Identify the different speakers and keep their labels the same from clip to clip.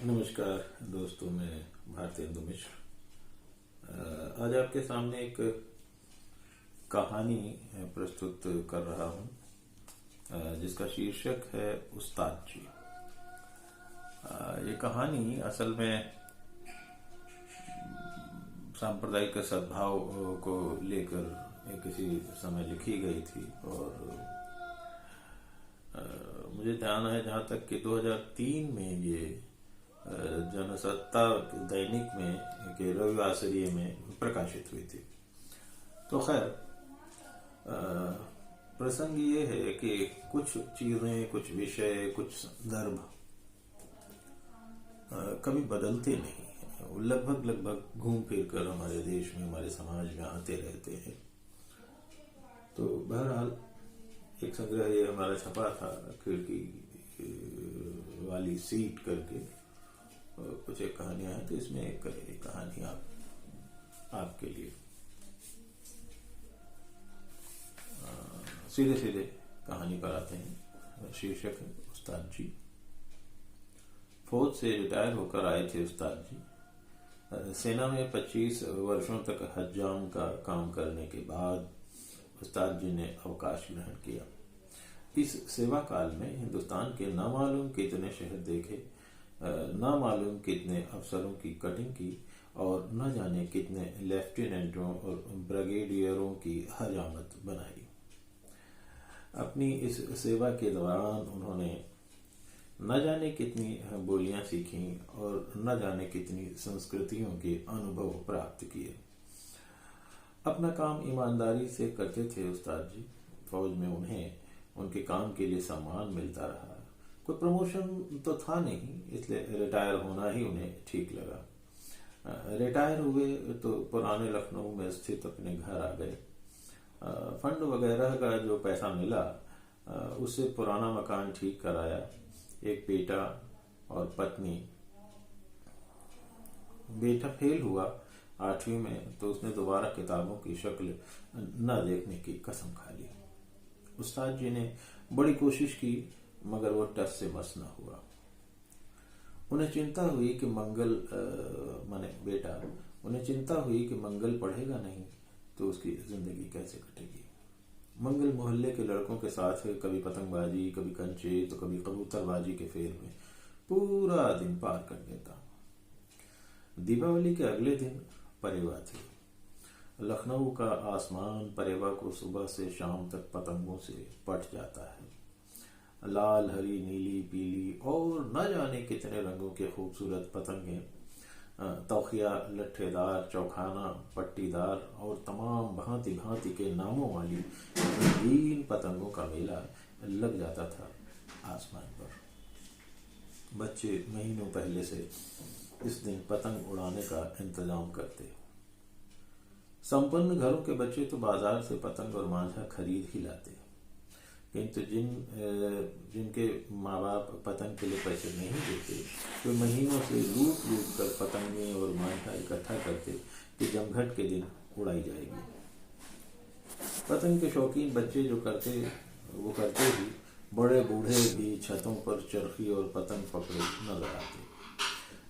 Speaker 1: नमस्कार दोस्तों, मैं भारतेंदु मिश्र आज आपके सामने एक कहानी प्रस्तुत कर रहा हूँ जिसका शीर्षक है उस्ताद जी। ये कहानी असल में सांप्रदायिक सद्भाव को लेकर किसी समय लिखी गई थी और मुझे ध्यान है जहाँ तक कि 2003 में ये जनसत्ता दैनिक में के रविवासरीय में प्रकाशित हुई थी। तो खैर प्रसंग ये है कि कुछ चीजें, कुछ विषय, कुछ संदर्भ कभी बदलते नहीं हैं, वो लगभग घूम फिर कर हमारे देश में, हमारे समाज में आते रहते हैं। तो बहरहाल एक संग्रह ये हमारा छपा था, खिड़की वाली सीट करके कुछ एक कहानियां हैं, तो इसमें एक कहानी आपके लिए सीधे सीधे कहानी पर आते हैं। शीर्षक है उस्ताद जी। फौज से रिटायर होकर आए थे उस्ताद जी। सेना में 25 वर्षों तक हज्जाम का काम करने के बाद उस्ताद जी ने अवकाश ग्रहण किया। इस सेवा काल में हिंदुस्तान के ना मालूम कितने शहर देखे, ना मालूम कितने अफसरों की कटिंग की और न जाने कितने लेफ्टिनेंटों और ब्रिगेडियरों की हजामत बनाई। अपनी इस सेवा के दौरान उन्होंने न जाने कितनी बोलियां सीखी और न जाने कितनी संस्कृतियों के अनुभव प्राप्त किए। अपना काम ईमानदारी से करते थे उस्ताद जी। फौज में उन्हें उनके काम के लिए सम्मान मिलता रहा। कोई प्रमोशन तो था नहीं, इसलिए रिटायर होना ही उन्हें ठीक लगा। रिटायर हुए तो पुराने लखनऊ में स्थित अपने घर आ गए। फंड वगैरह का जो पैसा मिला उससे पुराना मकान ठीक कराया। एक बेटा और पत्नी। बेटा फेल हुआ 8वीं में, तो उसने दोबारा किताबों की शक्ल न देखने की कसम खा ली। उस्ताद जी ने बड़ी कोशिश की, मगर वो टस से मस न हुआ। उन्हें चिंता हुई कि उन्हें चिंता हुई कि मंगल पढ़ेगा नहीं तो उसकी जिंदगी कैसे कटेगी। मंगल मोहल्ले के लड़कों के साथ कभी पतंगबाजी, कभी कंचे, तो कभी कबूतरबाजी के फेर में पूरा दिन पार कर देता। दीपावली के अगले दिन परेवा थी। लखनऊ का आसमान परेवा को सुबह से शाम तक पतंगों से पट जाता है। लाल, हरी, नीली, पीली और न जाने कितने रंगों के खूबसूरत पतंगे, तौखिया, लट्ठेदार, चौखाना, पट्टीदार और तमाम भांति भांति के नामों वाली रंगीन पतंगों का मेला लग जाता था आसमान पर। बच्चे महीनों पहले से इस दिन पतंग उड़ाने का इंतजाम करते। संपन्न घरों के बच्चे तो बाजार से पतंग और मांझा खरीद ही लाते, किंतु जिनके माँ बाप पतंग के लिए पैसे नहीं देते, वे महीनों से लूट कर पतंगे और मांझा इकट्ठा करते कि जमघट के दिन उड़ाई जाएगी। पतंग के शौकीन बच्चे जो करते ही बड़े बूढ़े भी छतों पर चरखी और पतंग पकड़े नजर आते।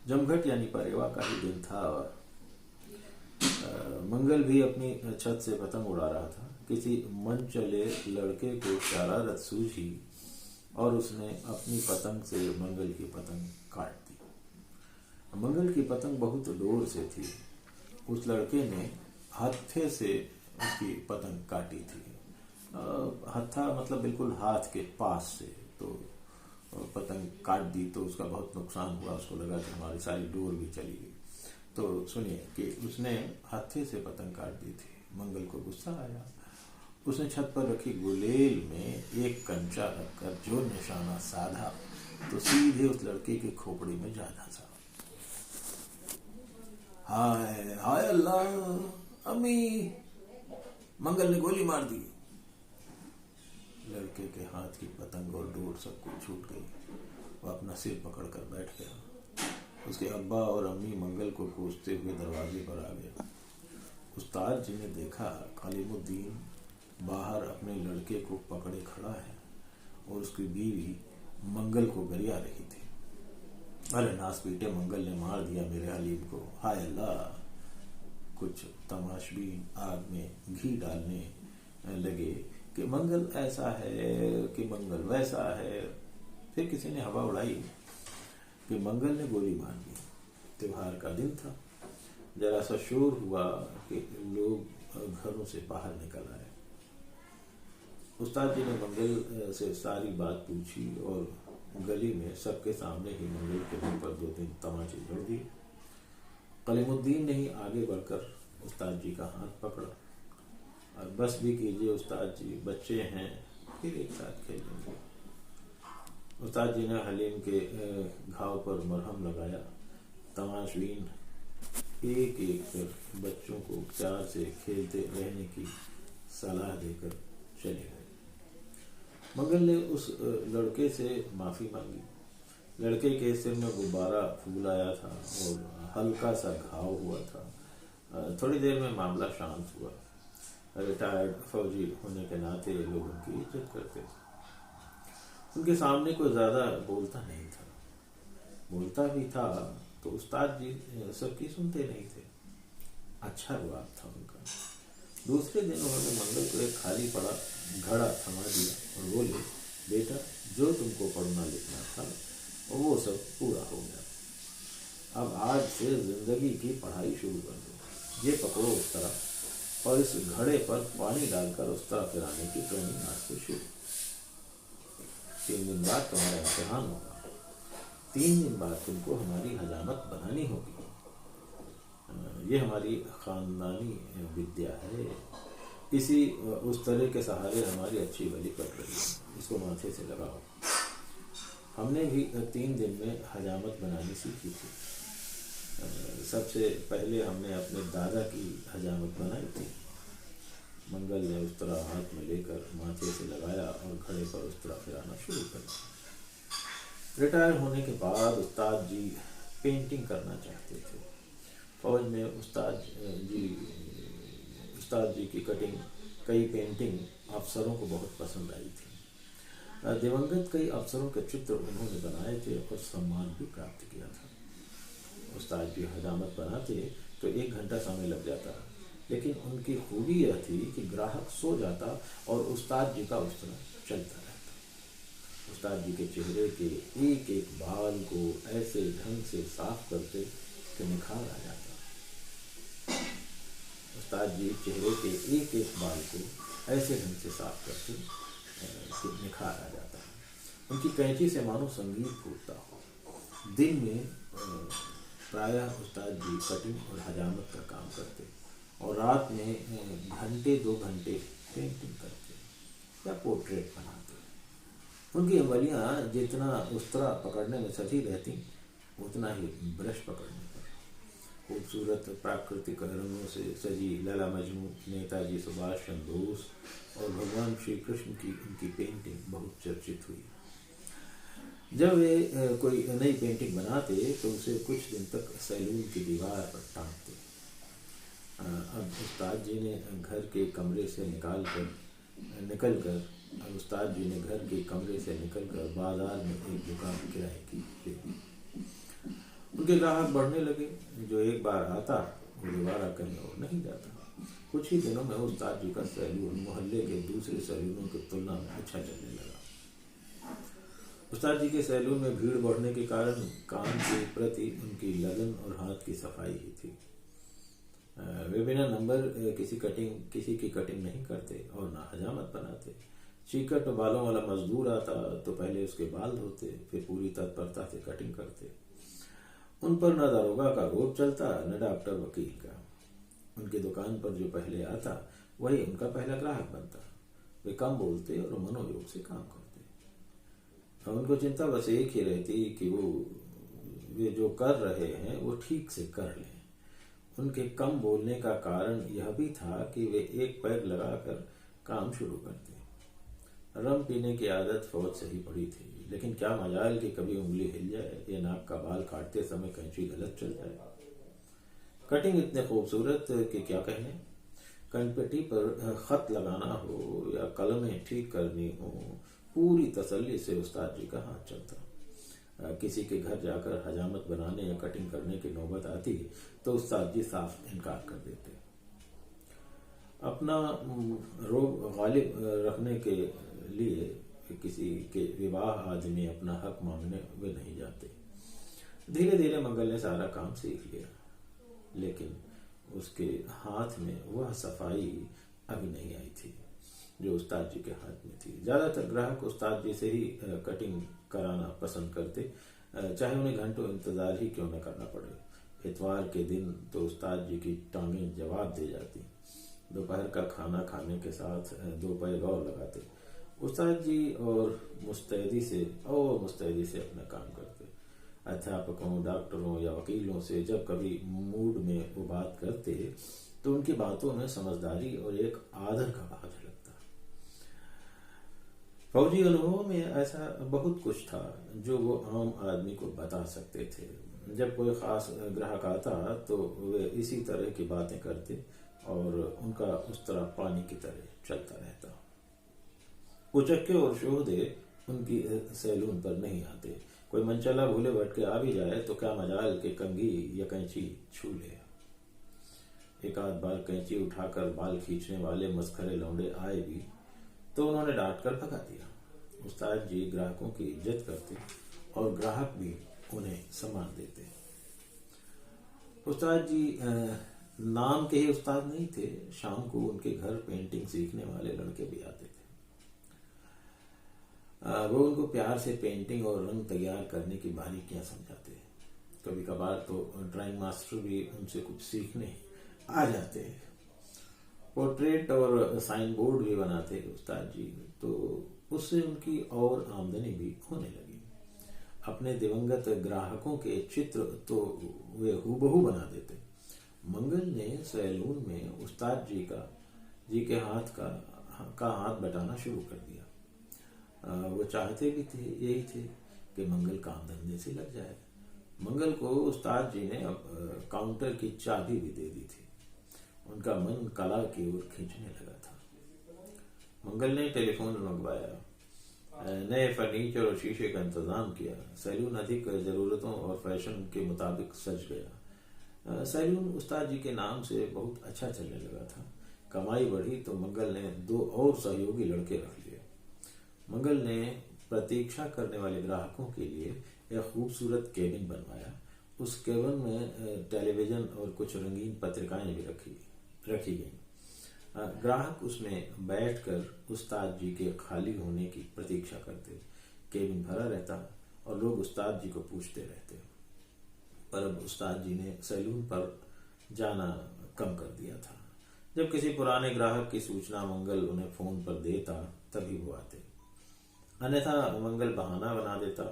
Speaker 1: जमघट यानी परेवा का ही दिन था और मंगल भी अपनी छत से पतंग उड़ा रहा था। किसी मन चले लड़के को शरारत सूझी और उसने अपनी पतंग से मंगल की पतंग काट दी। मंगल की पतंग बहुत दूर से थी। उस लड़के ने हत्थे से उसकी पतंग काटी थी। हत्था मतलब बिल्कुल हाथ के पास से। तो पतंग काट दी तो उसका बहुत नुकसान हुआ। उसको लगा कि हमारी सारी डोर भी चली गई। तो सुनिए कि उसने हत्थे से पतंग काट दी थी। मंगल को गुस्सा आया। उसने छत पर रखी गुलेल में एक कंचा रखकर जो निशाना साधा तो सीधे उस लड़के की खोपड़ी में जा धंसा। हाय हाय अल्लाह, अम्मी, मंगल ने गोली मार दी। लड़के के हाथ की पतंग और डोर सब कुछ छूट गई। वो अपना सिर पकड़कर बैठ गया। उसके अब्बा और अम्मी मंगल को कोसते हुए दरवाजे पर आ गए। उस्ताद जी ने देखा कलीमुद्दीन बाहर अपने लड़के को पकड़े खड़ा है और उसकी बीवी मंगल को गरिया रही थी। अरे नास पीटे मंगल ने मार दिया मेरे हलीम को, हाय अल्लाह। कुछ तमाशबीन आग में घी डालने लगे कि मंगल ऐसा है कि मंगल वैसा है। फिर किसी ने हवा उड़ाई कि मंगल ने गोली मार दी। त्योहार का दिन था, जरा सा शोर हुआ कि लोग घरों से बाहर निकल आए। उस्ताद जी ने मंगल से सारी बात पूछी और गली में सबके सामने ही मंगल के मुंह पर 2-3 तमाचे जड़ दिए। कलीमुद्दीन ने ही आगे बढ़कर उस्ताद जी का हाथ पकड़ा और बस भी कीजिए उस्ताद जी, बच्चे हैं, फिर एक साथ खेलेंगे। उस्ताद जी ने हलीम के घाव पर मरहम लगाया। तमाशबीन एक एक कर बच्चों को प्यार से खेलते रहने की सलाह देकर चले गए। मंगल ने उस लड़के से माफी मांगी। लड़के के सिर में गुब्बारा फूल आया था और हल्का सा घाव हुआ था। थोड़ी देर में मामला शांत हुआ। रिटायर्ड फौजी होने के नाते लोग उनकी इज्जत करते थे। उनके सामने कोई ज्यादा बोलता नहीं था, बोलता भी था तो उस्ताद जी सबकी सुनते नहीं थे। अच्छा रुआब था उनका। दूसरे दिन उन्होंने मंगल को एक खाली पड़ा घड़ा थमा दिया और बोले, बेटा जो तुमको पढ़ना लिखना था वो सब पूरा हो गया। अब आज से जिंदगी की पढ़ाई शुरू कर दो। ये पकड़ो उस तरह और इस घड़े पर पानी डालकर उस तरह फिराने की ट्रेनिंग आज से शुरू। 3 दिन बाद तुम्हारा इम्तिहान होगा। 3 दिन बाद तुमको हमारी हजामत बनानी होगी। ये हमारी खानदानी विद्या है। इसी उस तरह के सहारे हमारी अच्छी गली कट रही है, इसको माथे से लगाओ। हमने भी 3 दिन में हजामत बनानी सीखी थी। सबसे पहले हमने अपने दादा की हजामत बनाई थी। मंगल ने उस तरह हाथ में लेकर माथे से लगाया और घड़े पर उस तरह फिराना शुरू कर दिया। रिटायर होने के बाद उस्ताद जी पेंटिंग करना चाहते थे। फौज में उस्ताद जी की कटिंग, कई पेंटिंग अफसरों को बहुत पसंद आई थी। दिवंगत कई अफसरों के चित्र उन्होंने बनाए थे और सम्मान भी प्राप्त किया था। उस्ताद जी हजामत बनाते तो 1 घंटा समय लग जाता, लेकिन उनकी खूबी यह थी कि ग्राहक सो जाता और उस्ताद जी का उस तरह चलता रहता। उस्ताद जी के चेहरे के एक एक बाल को ऐसे ढंग से साफ करते कि निखार आ जाता। उस्ताद जी चेहरे के एक एक बाल को ऐसे ढंग से साफ करते कि निखार आ जाता। उनकी कैंची से मानो संगीत फूटता हो। दिन में प्रायः उस्ताद जी कटिंग और हजामत का काम करते और रात में घंटे 2 घंटे पेंटिंग करते या पोर्ट्रेट बनाते। उनकी अंगुलियां जितना उस्तरा पकड़ने में सटी रहती, उतना ही ब्रश पकड़ने पर। खूबसूरत प्राकृतिक रंगों से सजी लैला मजनू, नेताजी सुभाष चंद्र बोस और भगवान श्री कृष्ण की उनकी पेंटिंग बहुत चर्चित हुई। जब वे कोई नई पेंटिंग बनाते तो उसे कुछ दिन तक सैलून की दीवार पर टांगते। अब उस्ताद जी ने घर के कमरे से निकलकर बाजार में एक दुकान किराए की ले ली। उनके ग्राहक बढ़ने लगे। जो एक बार आता वो दोबारा कहीं और नहीं जाता। कुछ ही दिनों में उस्ताद जी का सैलून मोहल्ले के दूसरे सैलूनों की तुलना में अच्छा चलने लगा। उस्ताद जी के सैलून में भीड़ बढ़ने के कारण काम के प्रति उनकी लगन और हाथ की सफाई ही थी। वे बिना नंबर किसी की कटिंग नहीं करते और ना हजामत बनाते। चीकट बालों वाला मजदूर आता तो पहले उसके बाल धोते, फिर पूरी तत्परता से कटिंग करते। उन पर न दारोगा का रोब चलता, न डॉक्टर वकील का। उनकी दुकान पर जो पहले आता वही उनका पहला ग्राहक बनता। वे कम बोलते और मनोयोग से काम करते। उनको चिंता बस एक ही रहती कि वे जो कर रहे हैं वो ठीक से कर लें। उनके कम बोलने का कारण यह भी था कि वे एक पैग लगाकर काम शुरू करते। रम पीने की आदत फौज से ही पड़ी थी, लेकिन क्या मजाल कि कभी उंगली हिल जाए या नाक का बाल काटते समय कैंची गलत चल जाए। कटिंग इतने खूबसूरत कि क्या कहने। कनपट्टी पर खत लगाना हो या कलमें ठीक करनी हो, पूरी तसल्ली से उस्ताद जी का हाथ चलता। किसी के घर जाकर हजामत बनाने या कटिंग करने की नौबत आती तो उस्ताद जी साफ इनकार कर देते। अपना रोब गालिब रखने के लिए किसी के विवाह आदि में अपना हक मांगने वे नहीं जाते। धीरे धीरे मंगल ने सारा काम सीख लिया, लेकिन उसके हाथ में वह सफाई अभी नहीं आई थी जो उस्ताद जी के हाथ में थी। ज्यादातर ग्राहक उस्ताद जी से ही कटिंग कराना पसंद करते, चाहे उन्हें घंटों इंतजार ही क्यों न करना पड़े। इतवार के दिन तो उस्ताद जी की टांगें जवाब दे जाती। दोपहर का खाना खाने के साथ 2 पैग और लगाते। उस्ताद जी और मुस्तैदी से अपना काम करते। अध्यापकों, डॉक्टरों या वकीलों से जब कभी मूड में वो बात करते तो उनकी बातों में समझदारी और एक आदर का भाव झलकता। फौजी अनुभव में ऐसा बहुत कुछ था जो वो आम आदमी को बता सकते थे। जब कोई खास ग्राहक आता तो वे इसी तरह की बातें करते और उनका उस तरह पानी की तरह चलता रहता। उचक्के और शोहदे उनकी सैलून पर नहीं आते। कोई मनचला भूले भटके आ भी जाए तो क्या मजाल के कंघी या कैंची छू ले। एक आध बार कैंची उठाकर बाल खींचने वाले मस्खरे लौंडे आए भी तो उन्होंने डांट कर भगा दिया। उस्ताद जी ग्राहकों की इज्जत करते और ग्राहक भी उन्हें सम्मान देते। उस्ताद जी नाम के ही उस्ताद नहीं थे। शाम को उनके घर पेंटिंग सीखने वाले लड़के भी आते थे। वो उनको प्यार से पेंटिंग और रंग तैयार करने की बारीकियां समझाते। कभी कभार तो ड्राइंग मास्टर भी उनसे कुछ सीखने आ जाते। पोर्ट्रेट और साइन बोर्ड भी बनाते उस्ताद जी, तो उससे उनकी और आमदनी भी होने लगी। अपने दिवंगत ग्राहकों के चित्र तो वे हूबहू बना देते। मंगल ने सैलून में उस्ताद जी के हाथ का हाथ बटाना शुरू कर दिया। वो चाहते भी थे यही थे कि मंगल काम धंधे से लग जाए। मंगल को उस्ताद जी ने अब काउंटर की चाबी भी दे दी थी। उनका मन कला की ओर खींचने लगा था। मंगल ने टेलीफोन मंगवाया, नए फर्नीचर और शीशे का इंतजाम किया। सैलून अधिक जरूरतों और फैशन के मुताबिक सज गया। सैलून उस्ताद जी के नाम से बहुत अच्छा चलने लगा था। कमाई बढ़ी तो मंगल ने 2 और सहयोगी लड़के रख लिए। मंगल ने प्रतीक्षा करने वाले ग्राहकों के लिए एक खूबसूरत केबिन बनवाया। उस केबिन में टेलीविजन और कुछ रंगीन पत्रिकाएं भी रखी गईं। ग्राहक उसमें बैठकर उस्ताद जी के खाली होने की प्रतीक्षा करते। केबिन भरा रहता और लोग उस्ताद जी को पूछते रहते। पर अब उस्ताद जी ने सैलून पर जाना कम कर दिया था। जब किसी पुराने ग्राहक की सूचना मंगल उन्हें फोन पर देता तभी वो आते, अन्यथा मंगल बहाना बना देता,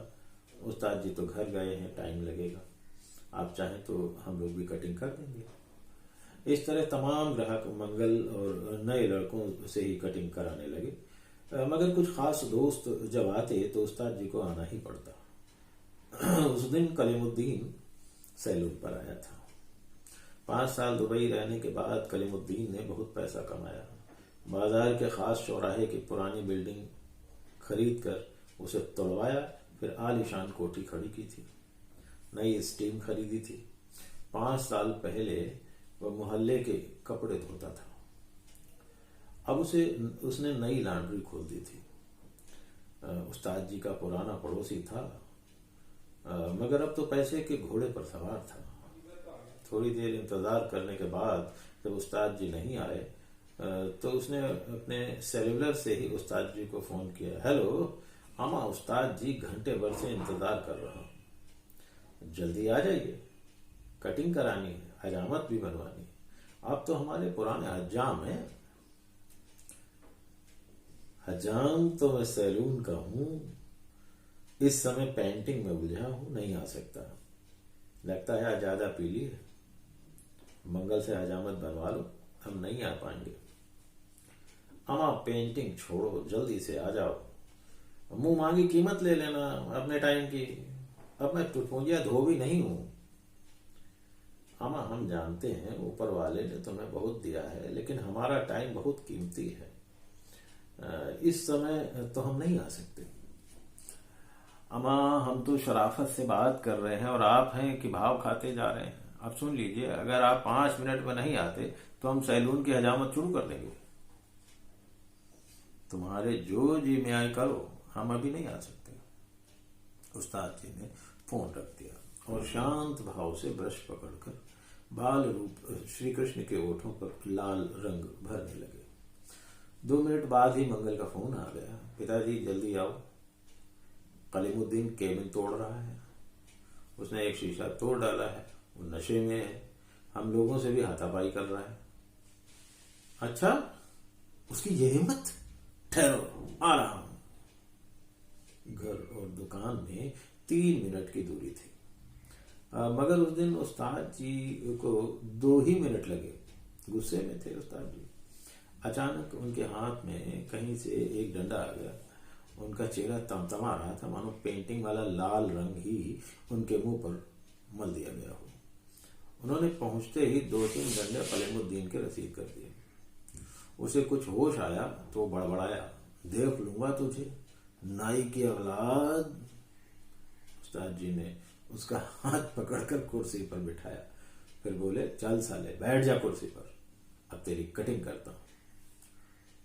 Speaker 1: उस्ताद जी तो घर गए हैं, टाइम लगेगा, आप चाहें तो हम लोग भी कटिंग कर देंगे। इस तरह तमाम ग्राहक मंगल और नए लड़कों से ही कटिंग कराने लगे। मगर कुछ खास दोस्त जब आते तो उस्ताद जी को आना ही पड़ता। उस दिन कलीमुद्दीन सैलून पर आया था। 5 साल दुबई रहने के बाद कलीमुद्दीन ने बहुत पैसा कमाया। बाजार के खास चौराहे की पुरानी बिल्डिंग खरीद कर उसे तोड़वाया, फिर आलीशान कोठी खड़ी की थी। नई स्टीम खरीदी थी। 5 साल पहले वह मोहल्ले के कपड़े धोता था। अब उसने नई लॉन्ड्री खोल दी थी। उस्ताद जी का पुराना पड़ोसी था, मगर अब तो पैसे के घोड़े पर सवार था। थोड़ी देर इंतजार करने के बाद जब उस्ताद जी नहीं आए तो उसने अपने सेलुलर से ही उस्ताद जी को फोन किया। हेलो आमा, उस्ताद जी घंटे भर से इंतजार कर रहा हूं, जल्दी आ जाइए, कटिंग करानी है, हजामत भी बनवानी है। आप तो हमारे पुराने हजाम हैं। हजाम तो मैं सैलून का हूं, इस समय पेंटिंग में उलझा हूं, नहीं आ सकता। लगता है आज ज्यादा पी ली है, मंगल से हजामत बनवा लो, हम नहीं आ पाएंगे। अमा पेंटिंग छोड़ो, जल्दी से आ जाओ, मुंह मांगी कीमत ले लेना अपने टाइम की। अब मैं टुटपुंजिया धोबी नहीं हूं। अमा हम जानते हैं ऊपर वाले ने तुम्हें बहुत दिया है, लेकिन हमारा टाइम बहुत कीमती है, इस समय तो हम नहीं आ सकते। अम्मा हम तो शराफत से बात कर रहे हैं और आप हैं कि भाव खाते जा रहे हैं। अब सुन लीजिए, अगर आप 5 मिनट में नहीं आते तो हम सैलून की हजामत शुरू कर देंगे। तुम्हारे जो जी में आए करो, हम अभी नहीं आ सकते। उस्ताद जी ने फोन रख दिया और शांत भाव से ब्रश पकड़कर बाल रूप श्री कृष्ण के ओठों पर लाल रंग भरने लगे। 2 मिनट बाद ही मंगल का फोन आ गया। पिताजी जल्दी आओ, कलीमुद्दीन केबिन तोड़ रहा है। उसने एक शीशा तोड़ डाला है, वो नशे में है, हम लोगों से भी हाथापाई कर रहा है। अच्छा, उसकी ये हिम्मत? ठहरो, आ रहा हूं। घर और दुकान में 3 मिनट की दूरी थी, मगर उस दिन उस्ताद जी को 2 ही मिनट लगे। गुस्से में थे उस्ताद जी। अचानक उनके हाथ में कहीं से एक डंडा आ गया। उनका चेहरा तमतमा रहा था, मानो पेंटिंग वाला लाल रंग ही उनके मुंह पर मल दिया गया हो। उन्होंने पहुंचते ही 2-3 डंडे कलीमुद्दीन के रसीद कर दिए। उसे कुछ होश आया तो बड़बड़ाया, देख लूंगा तुझे, नाई की औलाद। उस्ताद जी ने उसका हाथ पकड़कर कुर्सी पर बिठाया, फिर बोले, चल साले, बैठ जा कुर्सी पर, अब तेरी कटिंग करता हूं।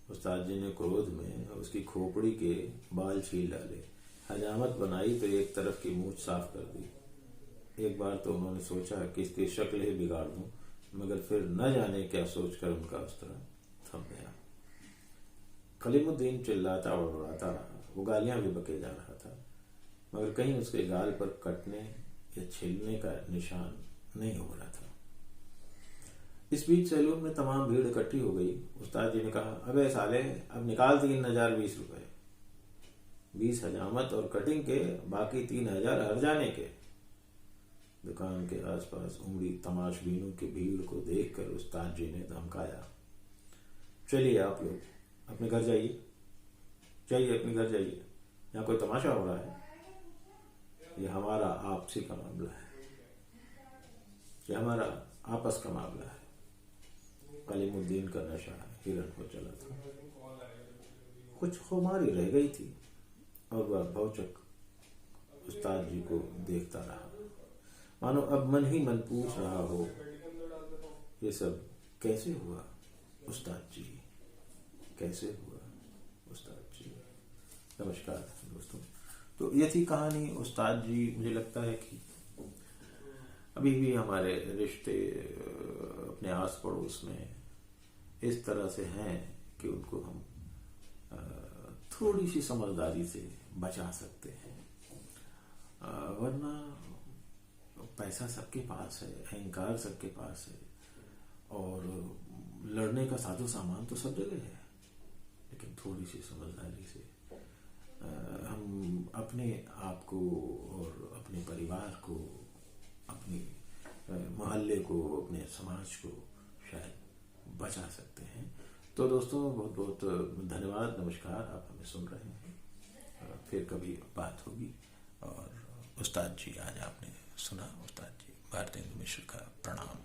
Speaker 1: उस्ताद जी ने क्रोध में उसकी खोपड़ी के बाल छील डाले, हजामत बनाई तो एक तरफ की मूंछ साफ कर दी। एक बार तो उन्होंने सोचा कि इसकी शक्ल ही बिगाड़ दूं, मगर फिर न जाने क्या सोचकर उनका उस तरह थम गया। कलीमुद्दीन चिल्लाता और उड़ाता रहा। वो गालियां भी बके जा रहा था, मगर कहीं उसके गाल पर कटने या छिलने का निशान नहीं हो रहा था। इस बीच सैलून में तमाम भीड़ इकट्ठी हो गई। उस्ताद जी ने कहा, अबे साले, अब निकाल 3020 रुपए, 20 हजामत और कटिंग के, बाकी 3000 हर जाने के। दुकान के आसपास उमड़ी तमाशबीनों की भीड़ को देखकर उस्ताद जी ने धमकाया, चलिए आप लोग अपने घर जाइए, जाइए अपने घर जाइए, यहाँ कोई तमाशा हो रहा है? ये हमारा आपसी का मामला है, ये हमारा आपस का मामला है। कलीमुद्दीन का नशा हिरन हो चला था, कुछ खुमारी रह गई थी और वह भौचक उस्ताद जी को देखता रहा, मानो अब मन ही मन पूछ रहा हो, ये सब कैसे हुआ उस्ताद जी, कैसे हुआ उस्ताद जी। नमस्कार दोस्तों, तो ये थी कहानी उस्ताद जी। मुझे लगता है कि अभी भी हमारे रिश्ते अपने आस पड़ोस में इस तरह से हैं कि उनको हम थोड़ी सी समझदारी से बचा सकते हैं, वरना पैसा सबके पास है, अहंकार सबके पास है और लड़ने का साजो सामान तो सब जगह है, लेकिन थोड़ी सी समझदारी से हम अपने आप को और अपने परिवार को, अपने मोहल्ले को, अपने समाज को शायद बचा सकते हैं। तो दोस्तों, बहुत बहुत धन्यवाद, नमस्कार। आप हमें सुन रहे हैं, फिर कभी बात होगी। और उस्ताद जी, आज आपने सुना उस्ताद जी भारतेंदु मिश्र का प्रणाम।